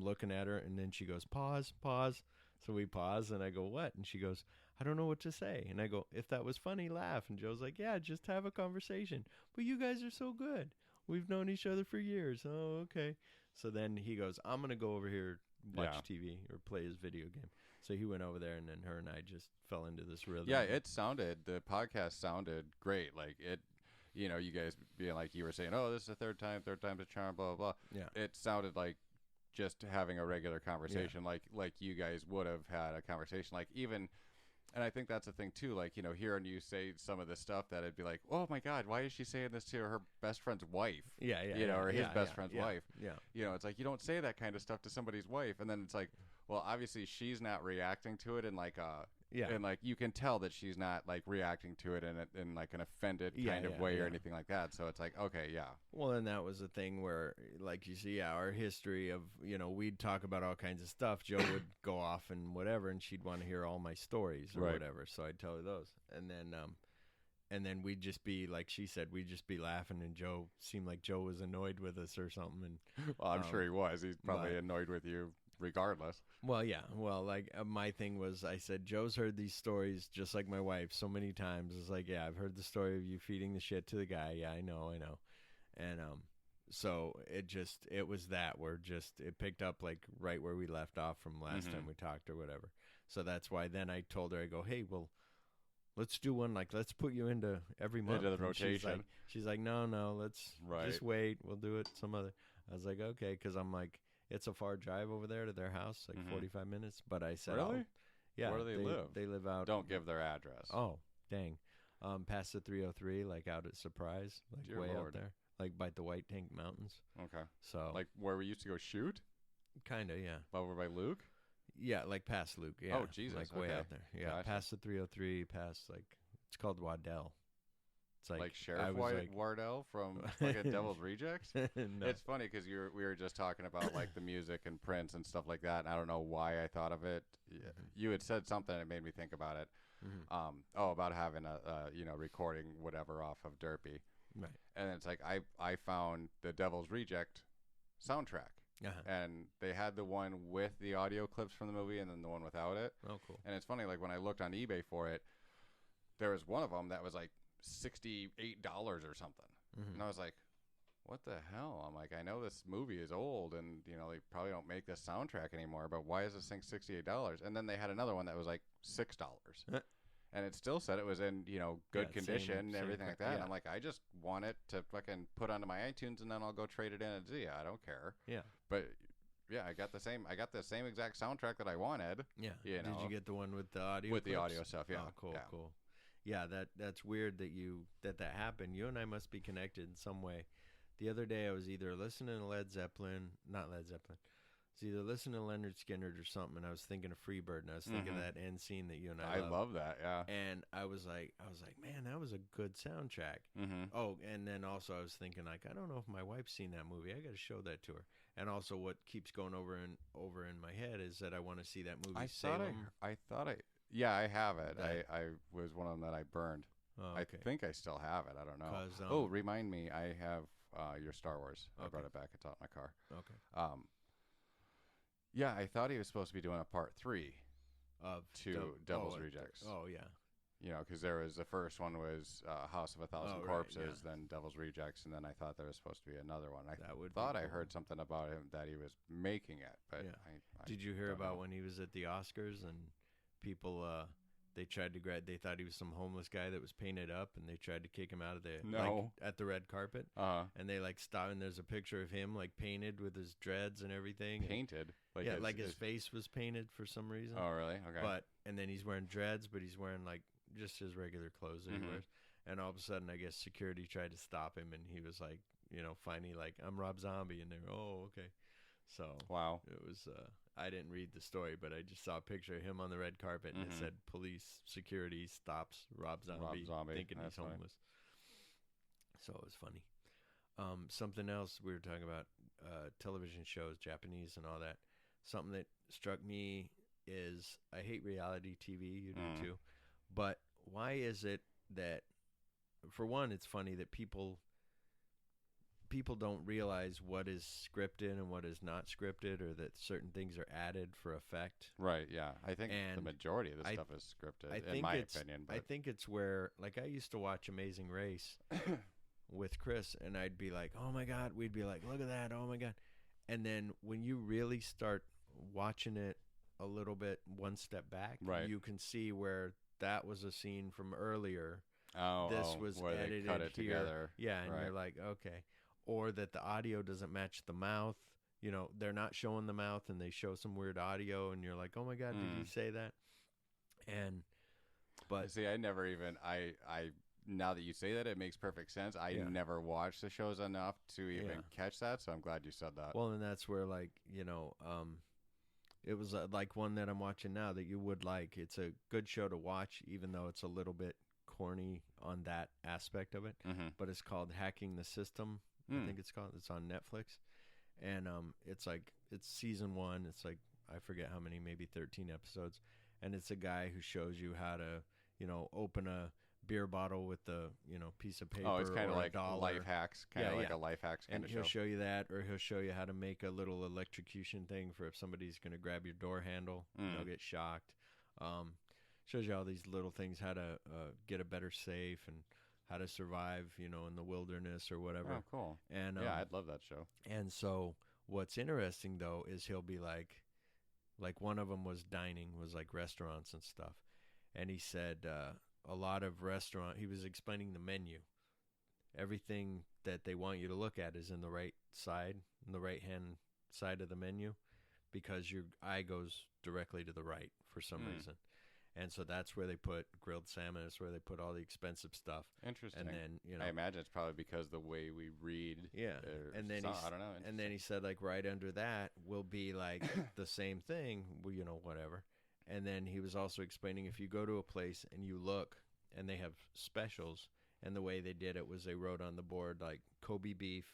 looking at her, and then she goes, pause. So we pause, and I go, what? And she goes, I don't know what to say. And I go, if that was funny, laugh. And Joe's like, yeah, just have a conversation. But you guys are so good. We've known each other for years. Oh, okay. So then he goes, I'm going to go over here, watch TV or play his video game. So he went over there, and then her and I just fell into this rhythm. Yeah, the podcast sounded great. Like it, you guys being like, you were saying, oh, this is the third time's a charm, blah, blah, blah. Yeah. It sounded like just having a regular conversation, like you guys would have had a conversation, like even, and I think that's the thing too, like, hearing you say some of the stuff that it'd be like, oh my God, why is she saying this to her best friend's wife? Or his best friend's wife. Yeah. It's like, you don't say that kind of stuff to somebody's wife. And then it's like, well, obviously she's not reacting to it in like and like you can tell that she's not like reacting to it in like an offended kind of way or anything like that. So it's like, okay, yeah. Well, and that was the thing where, like you see, our history of, we'd talk about all kinds of stuff. Joe would go off and whatever, and she'd want to hear all my stories or whatever. So I'd tell her those, and then we'd just be, like she said, we'd just be laughing, and Joe seemed like Joe was annoyed with us or something. And well, I'm sure he was. He's probably annoyed with you regardless. Well, yeah. Well, like my thing was, I said, Joe's heard these stories just like my wife so many times. It's like, yeah, I've heard the story of you feeding the shit to the guy. Yeah, I know. And so it was that where it picked up like right where we left off from last time we talked or whatever. So that's why then I told her, I go, hey, well, let's do one, like, let's put you into every month. Into the rotation. She's like, no, let's just wait. We'll do it some other. I was like, okay, because I'm like, it's a far drive over there to their house, like 45 minutes. But I said, really? Yeah. Where do they live? They live out. Don't give their address. Oh, dang. Past the 303, like out at Surprise, like Dear way Lord. out there, like by the White Tank Mountains. Okay. So like where we used to go shoot? Kind of, yeah. Over by Luke? Yeah, like past Luke. Yeah. Oh, Jesus. Like way out there. Yeah, gotcha. Past the 303, past like, it's called Waddell. It's like Sheriff Wardell from fucking Devil's Rejects? No. It's funny because we were just talking about like the music and Prince and stuff like that. And I don't know why I thought of it. You had said something that made me think about it. About having a recording whatever off of Derpy. Right. And it's like I found the Devil's Reject soundtrack. And they had the one with the audio clips from the movie and then the one without it. Oh, cool. And it's funny, like when I looked on eBay for it, there was one of them that was like $68 or something. And I was like, what the hell? I'm like, I know this movie is old and they probably don't make this soundtrack anymore, but why is this thing $68? And then they had another one that was like $6. And it still said it was in good condition and everything like that. And I'm like, I just want it to fucking put onto my iTunes and then I'll go trade it in at Zia. I don't care. But yeah, I got the same exact soundtrack that I wanted. Did you get the one with the audio with clips? The audio stuff? Yeah. Oh, cool. Yeah, that's weird that happened. You and I must be connected in some way. The other day I was either listening to not Led Zeppelin. I was either listening to Leonard Skinner or something, and I was thinking of Freebird, and I was thinking of that end scene that you and I love that, yeah. And I was like, man, that was a good soundtrack. Oh, and then also I was thinking, like, I don't know if my wife's seen that movie. I got to show that to her. And also what keeps going over in my head is that I want to see that movie, Salem. Yeah, I have it. I was one of them that I burned. Oh, okay. I think I still have it. I don't know. Remind me. I have your Star Wars. I brought it back. It's out in my car. Okay. Yeah, I thought he was supposed to be doing a part 3. to Devil's Rejects. Oh yeah. You know, because there was the first one was House of a Thousand Corpses, right, yeah. then Devil's Rejects, and then I thought there was supposed to be another one. I That would thought be I cool. heard something about him that he was making it, but Yeah. I Did you hear don't about know. when he was at the Oscars and people they tried to they thought he was some homeless guy that was painted up and they tried to kick him out of the No. at the red carpet and they like stopped and there's a picture of him like painted with his dreads and everything. Painted? Like yeah, like his face was painted for some reason. Oh, really? Okay. But and then he's wearing dreads, but he's wearing like just his regular clothes that he wears. And all of a sudden, I guess security tried to stop him, and he was like, you know, finally like, I'm Rob Zombie, and they're, oh, okay. So wow, it was. I didn't read the story, but I just saw a picture of him on the red carpet, and it said, "Police security stops Rob Zombie, thinking he's homeless." So it was funny. Something else we were talking about, television shows, Japanese and all that. Something that struck me is I hate reality TV. You do too. But why is it that, for one, it's funny that people don't realize what is scripted and what is not scripted, or that certain things are added for effect. Right, yeah. I think the majority of the stuff is scripted, in my opinion. But I think it's where, like, I used to watch Amazing Race with Chris, and I'd be like, oh, my God. We'd be like, look at that. Oh, my God. And then when you really start watching it a little bit one step back, you can see where that was a scene from earlier. This was where edited they cut it here. together. Yeah, and you're like, okay. Or that the audio doesn't match the mouth. You know, they're not showing the mouth, and they show some weird audio, and you're like, oh, my God, did he say that? But see, I never even, I now that you say that, it makes perfect sense. I never watched the shows enough to even catch that, so I'm glad you said that. Well, and that's where, like, you know, it was like one that I'm watching now that you would like. It's a good show to watch, even though it's a little bit corny on that aspect of it. But it's called Hacking the System. I think it's called. It's on Netflix, and it's like it's season 1. It's like I forget how many, maybe 13 episodes, and it's a guy who shows you how to, you know, open a beer bottle with the, you know, piece of paper. Oh, it's kind of like $1. life hacks, kind of like a life hacks kind and of show. And he'll show you that, or he'll show you how to make a little electrocution thing for if somebody's going to grab your door handle, they'll get shocked. Shows you all these little things, how to get a better safe and how to survive, you know, in the wilderness or whatever. Oh, cool. And yeah, I'd love that show. And so what's interesting, though, is he'll be like one of them was dining, was like restaurants and stuff. And he said a lot of he was explaining the menu. Everything that they want you to look at is in the right side, in the right-hand side of the menu, because your eye goes directly to the right for some reason. And so that's where they put grilled salmon. That's where they put all the expensive stuff. Interesting. And then, you know, I imagine it's probably because the way we read. Yeah. And then I don't know. And then he said, like, right under that will be like the same thing, you know, whatever. And then he was also explaining, if you go to a place and you look and they have specials, and the way they did it was they wrote on the board like Kobe beef,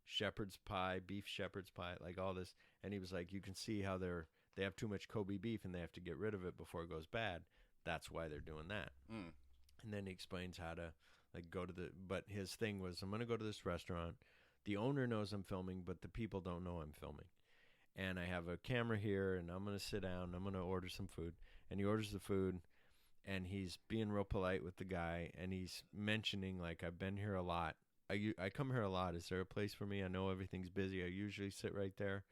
shepherd's pie, beef shepherd's pie, like all this. And he was like, you can see how they have too much Kobe beef and they have to get rid of it before it goes bad. That's why they're doing that. And then he explains how to like but his thing was, I'm going to go to this restaurant. The owner knows I'm filming, but the people don't know I'm filming. And I have a camera here, and I'm going to sit down, and I'm going to order some food. And he orders the food, and he's being real polite with the guy, and he's mentioning, like, I've been here a lot. I come here a lot. Is there a place for me? I know everything's busy. I usually sit right there.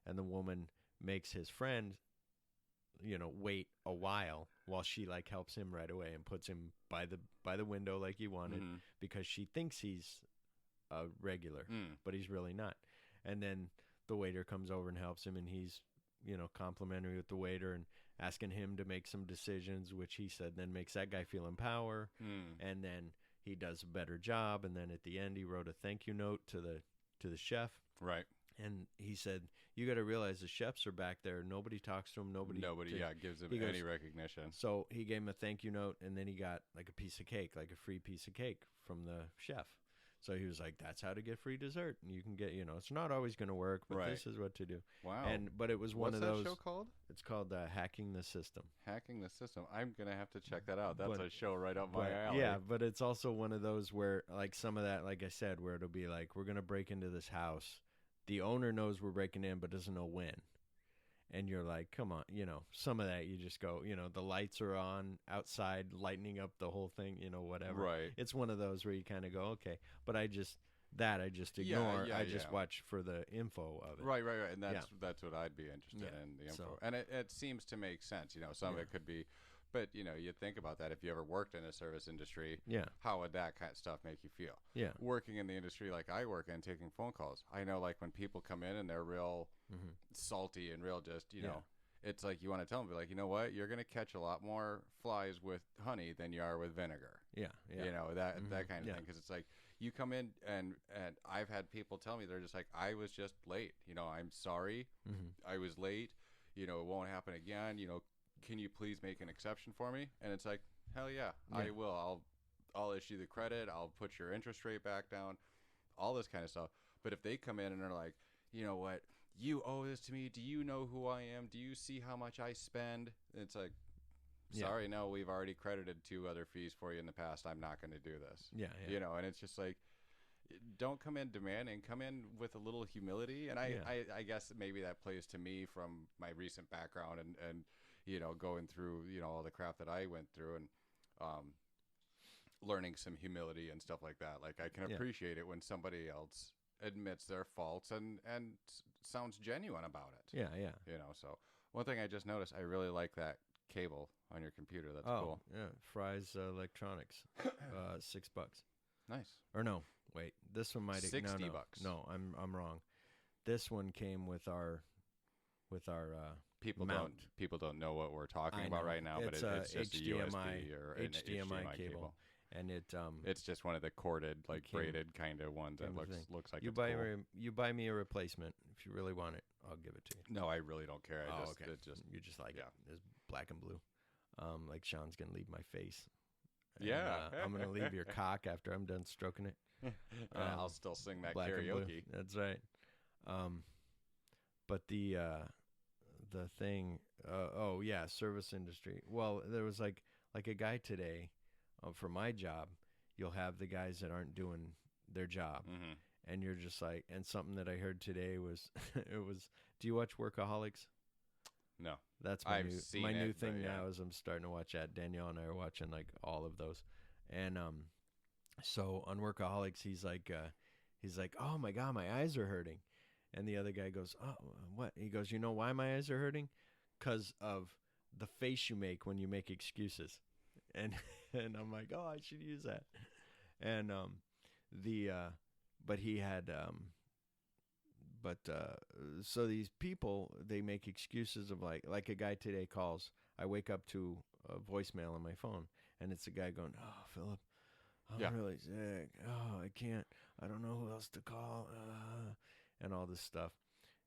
And the woman makes his friend, you know, wait a while she, like, helps him right away and puts him by the window like he wanted, because she thinks he's a regular, but he's really not. And then the waiter comes over and helps him, and he's, you know, complimentary with the waiter and asking him to make some decisions, which he said then makes that guy feel in power. And then he does a better job. And then at the end, he wrote a thank you note to the chef. Right. And he said, you got to realize the chefs are back there. Nobody talks to him. Nobody gives him any recognition. So he gave him a thank you note, and then he got like a piece of cake, like a free piece of cake from the chef. So he was like, that's how to get free dessert. And you can get, you know, it's not always going to work, but this is what to do. Wow. But it was one of those. What's that show called? It's called Hacking the System. Hacking the System. I'm going to have to check that out. That's a show right up my alley. Yeah, but it's also one of those where, like, some of that, like I said, where it'll be like, we're going to break into this house. The owner knows we're breaking in, but doesn't know when. and you're like, come on, some of that you just go, the lights are on outside, lightening up the whole thing, whatever. Right. It's one of those where you kind of go, okay, but I just ignore. I just watch for the info of it. Right. And that's what I'd be interested in, the info. So, and it seems to make sense. Some of it could be, but you think about that. If you ever worked in a service industry, how would that kind of stuff make you feel? Yeah. Working in the industry like I work in, taking phone calls, I know like when people come in and they're real salty and real just, it's like you want to tell them, be like, you know what, you're going to catch a lot more flies with honey than you are with vinegar. Yeah. That kind of thing. Because it's like you come in and I've had people tell me, they're just like, I was just late. I'm sorry. I was late. It won't happen again. Can you please make an exception for me? And it's like, hell yeah. I will. I'll issue the credit. I'll put your interest rate back down, all this kind of stuff. But if they come in and they're like, you know what, you owe this to me. Do you know who I am? Do you see how much I spend? It's like, sorry, no, we've already credited 2 other fees for you in the past. I'm not going to do this. Yeah. And it's just like, don't come in demanding. Come in with a little humility. And I guess maybe that plays to me from my recent background and going through, all the crap that I went through and learning some humility and stuff like that. Like I can appreciate it when somebody else admits their faults and sounds genuine about it. Yeah. So one thing I just noticed, I really like that cable on your computer. That's cool. Yeah, Fry's Electronics, $6. Nice. Or no, wait, this one might $60. No, I'm wrong. This one came with our people mount. People don't know what we're talking about right now, it's but it's just HDMI, a USB or an HDMI cable. And it's just one of the corded, like braided kind of ones that looks like you it's buy cool. You buy me a replacement if you really want it. I'll give it to you. No, I really don't care. Okay. You just like it. It's black and blue. Like Shawn's gonna leave my face. And, I'm gonna leave your cock after I'm done stroking it. I'll still sing that karaoke. That's right. But the thing. Service industry. Well, there was like a guy today. For my job, you'll have the guys that aren't doing their job, and you're just like. And something that I heard today was, do you watch Workaholics? No, that's my new thing now. Is I'm starting to watch that. Danielle and I are watching like all of those, and so on Workaholics, he's like, oh my god, my eyes are hurting, and the other guy goes, oh, what? He goes, you know why my eyes are hurting? 'Cause of the face you make when you make excuses. And I'm like, oh, I should use that. And but he had so these people, they make excuses of like a guy today calls. I wake up to a voicemail on my phone, and it's a guy going, oh, Phillip, I'm really sick. Oh, I can't. I don't know who else to call. And all this stuff.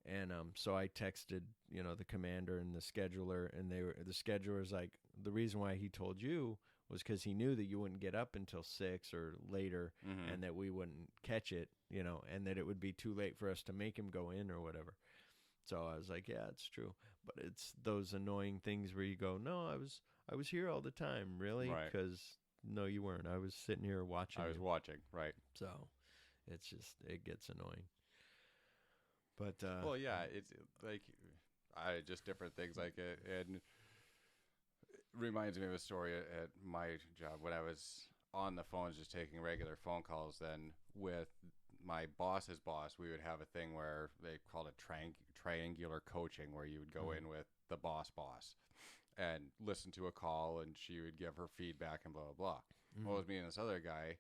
And so I texted, the commander and the scheduler, and the scheduler's like, the reason why he told you was because he knew that you wouldn't get up until 6 or later, and that we wouldn't catch it, and that it would be too late for us to make him go in or whatever. So I was like, yeah, it's true. But it's those annoying things where you go, no, I was here all the time, really? Because no, you weren't. I was sitting here watching. I was watching, right. So it's just, it gets annoying. But well, yeah, it's like just different things like it, and it reminds me of a story at my job when I was on the phones just taking regular phone calls. Then with my boss's boss, we would have a thing where they called it triangular coaching, where you would go in with the boss and listen to a call, and she would give her feedback and blah blah blah. Well, it was me and this other guy.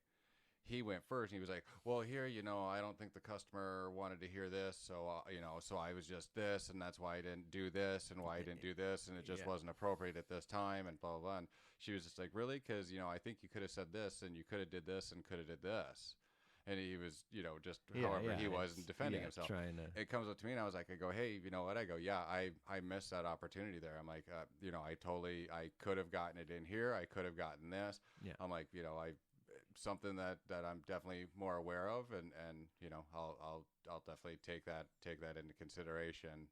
He went first, and he was like, well, here, I don't think the customer wanted to hear this, so, so I was just this, and that's why I didn't do this, and why I didn't do this, and it just wasn't appropriate at this time, and blah, blah, blah. And she was just like, really? Because, I think you could have said this, and you could have did this, and could have did this. And he was, just however he wasn't defending himself. It comes up to me, and I was like, I go, hey, you know what? I go, yeah, I missed that opportunity there. I'm like, I could have gotten it in here. I could have gotten this. Yeah. I'm like, something that I'm definitely more aware of, and I'll definitely take that into consideration,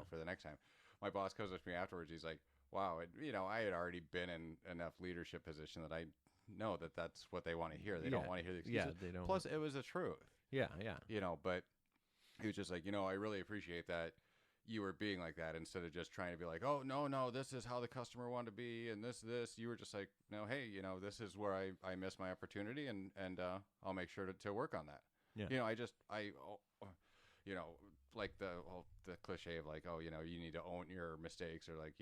for the next time. My boss comes up to me afterwards. He's like, wow, I had already been in enough leadership position that I know that that's what they want to hear. They don't want to hear the excuses. Yeah, they don't. Plus, it was the truth. Yeah. But he was just like, I really appreciate that. you were being like that instead of just trying to be like, oh, no, this is how the customer wanted to be, and this. You were just like, no, hey, this is where I missed my opportunity, and I'll make sure to work on that. Yeah. Like the cliche of like, oh, you need to own your mistakes, or like,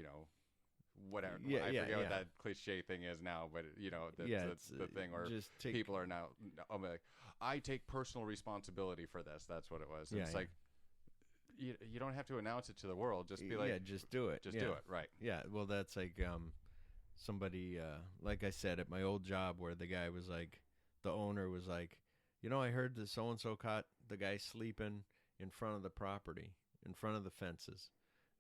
whatever. I forget what that cliche thing is now, but that's the thing where people are now, I'm like, I take personal responsibility for this. That's what it was. And it's like, you don't have to announce it to the world. Just be like, just do it. Just do it. Right. Yeah. Well, that's like somebody, like I said, at my old job where the guy was like, the owner was like, I heard that so-and-so caught the guy sleeping in front of the property, in front of the fences.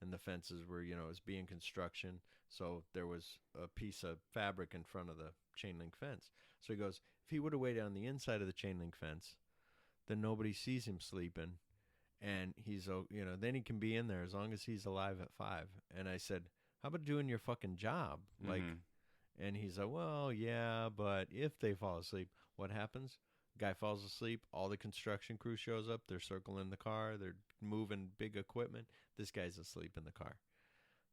And the fences were, it was being construction. So there was a piece of fabric in front of the chain link fence. So he goes, if he would have waited on the inside of the chain link fence, then nobody sees him sleeping. And he's, then he can be in there as long as he's alive at 5. And I said, how about doing your fucking job? Like, and he's like, well, yeah, but if they fall asleep, what happens? Guy falls asleep. All the construction crew shows up. They're circling the car. They're moving big equipment. This guy's asleep in the car.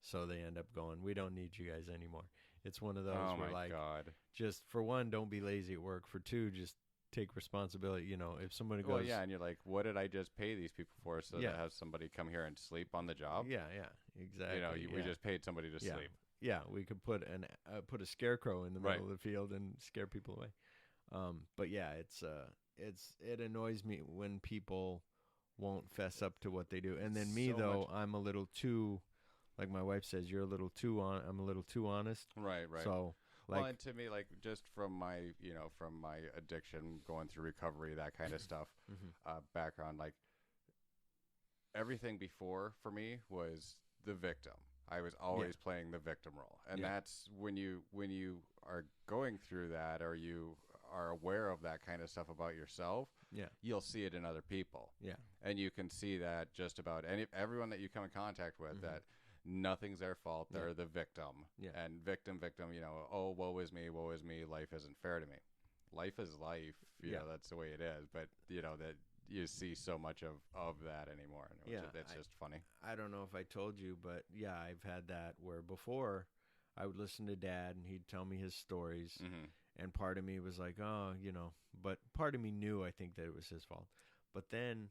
So they end up going, we don't need you guys anymore. It's one of those where, like, God. Just for one, don't be lazy at work. For two, just take responsibility. If somebody goes, well, yeah, and you're like, what did I just pay these people for? So to have somebody come here and sleep on the job? Yeah, exactly. We just paid somebody to sleep. Yeah, we could put a scarecrow in the middle of the field and scare people away. But yeah, it annoys me when people won't fess up to what they do. And then me, I'm a little too, like my wife says, I'm a little too honest. Right. So, like, well, and to me, like, just from my addiction, going through recovery, that kind of stuff, background, like, everything before for me was the victim. I was always playing the victim role. And that's when you are going through that, or you are aware of that kind of stuff about yourself, you'll see it in other people. Yeah. And you can see that just about everyone that you come in contact with, that nothing's their fault. They're the victim. Yeah. And victim, oh, woe is me, life isn't fair to me. Life is life. That's the way it is. But, that you see so much of that anymore. And it's just funny. I don't know if I told you, but, I've had that where before I would listen to Dad and he'd tell me his stories. And part of me was like, oh, but part of me knew, I think, that it was his fault. But then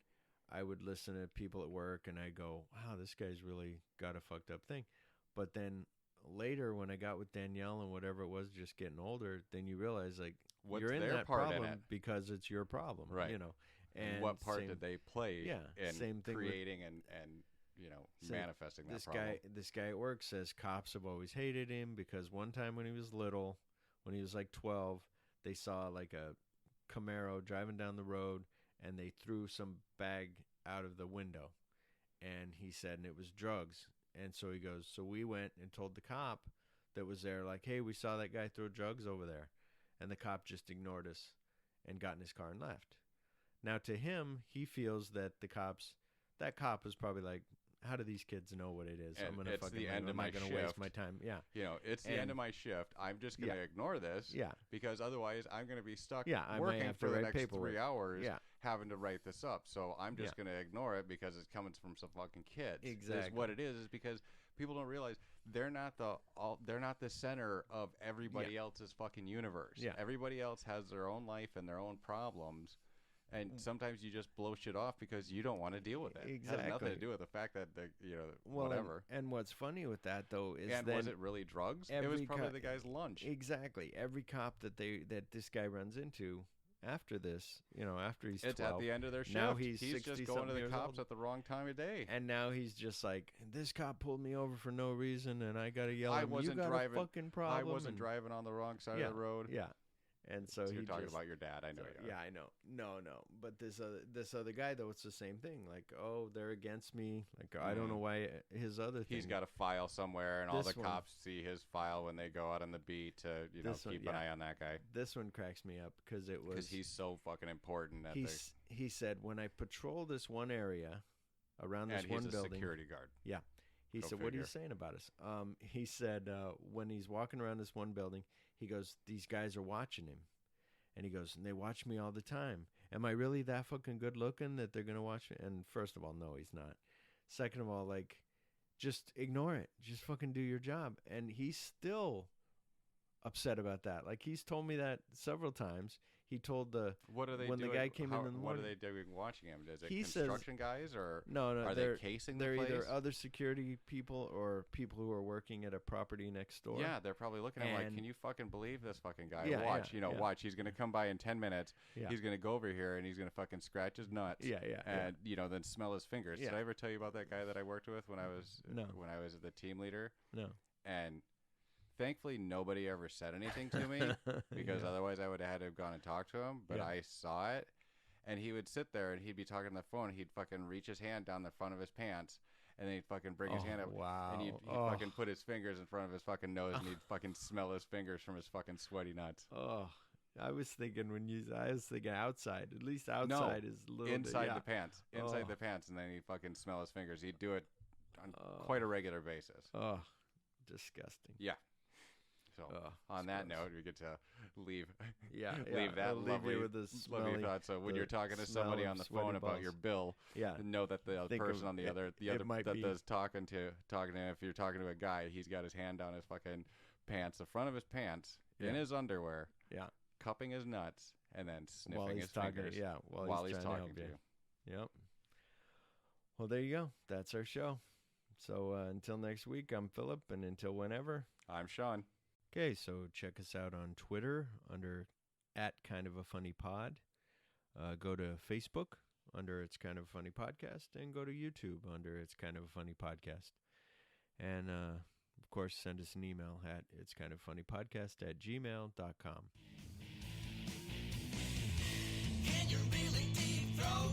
I would listen to people at work and I go, wow, this guy's really got a fucked up thing. But then later when I got with Danielle and whatever it was, just getting older, then you realize, like, you're in that problem because it's your problem, right? And what part did they play in same thing creating and manifesting that problem? This guy at work says cops have always hated him because one time when he was little, when he was like 12, they saw like a Camaro driving down the road and they threw some bag out of the window. And he said, and it was drugs. And so he goes, so we went and told the cop that was there, like, hey, we saw that guy throw drugs over there. And the cop just ignored us and got in his car and left. Now to him, he feels that that cop is probably like, how do these kids know what it is? And I'm gonna fucking waste my time. Yeah. It's the end of my shift. I'm just gonna ignore this. Yeah. Because otherwise I'm gonna be stuck working for the next 3 hours having to write this up. So I'm just gonna ignore it because it's coming from some fucking kids. Exactly. That's what it is because people don't realize they're not the center of everybody else's fucking universe. Yeah. Everybody else has their own life and their own problems. And sometimes you just blow shit off because you don't want to deal with it. Exactly. It has nothing to do with the fact that, whatever. And what's funny with that, though, is was it really drugs? It was probably the guy's lunch. Exactly. Every cop that this guy runs into after this, after he's 12. It's at the end of their shift. Now he's just going to the cops at the wrong time of day. And now he's just like, this cop pulled me over for no reason, and I got to yell at him, you got a fucking problem. I wasn't driving on the wrong side of the road. Yeah. And so you're talking about your dad. I know you are. Yeah, I know. No. But this other guy, though, it's the same thing. Like, oh, they're against me. Like, I don't know why his other thing. He's got a file somewhere, and all the cops see his file when they go out on the beat to, keep an eye on that guy. This one cracks me up because he's so fucking important. He said, when I patrol this one area around this one building. And he's a security guard. Yeah. He said, what are you saying about us? He said, when he's walking around this one building, he goes, these guys are watching him. And he goes, and they watch me all the time. Am I really that fucking good looking that they're going to watch me? And first of all, no, he's not. Second of all, like, just ignore it. Just fucking do your job. And he's still upset about that. Like, he's told me that several times. He told what are they when doing? The guy came in the morning. What are they doing watching him? Is it He construction guys or no? Are they casing the They're place? either other security people or people who are working at a property next door. Yeah, they're probably looking at him like, can you fucking believe this fucking guy? Yeah, watch, yeah, watch. He's gonna come by in 10 minutes. Yeah. He's gonna go over here and he's gonna fucking scratch his nuts. And then smell his fingers. Yeah. Did I ever tell you about that guy that I worked with when I was No. when I was the team leader? No. And thankfully, nobody ever said anything to me because otherwise I would have had to have gone and talked to him. But I saw it, and he would sit there and he'd be talking on the phone. He'd fucking reach his hand down the front of his pants, and then he'd fucking bring his hand up. Wow. And he'd fucking put his fingers in front of his fucking nose, and he'd fucking smell his fingers from his fucking sweaty nuts. Oh, I was thinking outside. At least outside is a little inside bit, the pants. Inside the pants, and then he'd fucking smell his fingers. He'd do it on quite a regular basis. Oh, disgusting. Yeah. So on that note, we get to leave leave that I'll lovely, leave you with the lovely thought. So when you're talking to somebody on the phone about your bill, know that the person on the other that's talking to him, if you're talking to a guy, he's got his hand down his fucking pants, the front of his pants, in his underwear, cupping his nuts, and then sniffing his fingers. While he's talking to you. Yep. Well, there you go. That's our show. So until next week, I'm Phillip, and until whenever, I'm Shawn. Okay, so check us out on Twitter under @KindOfAFunnyPod. Go to Facebook under It's Kind of a Funny Podcast, and go to YouTube under It's Kind of a Funny Podcast. And, of course, send us an email at itskindoffunnypodcast@gmail.com. Can you really deep throat?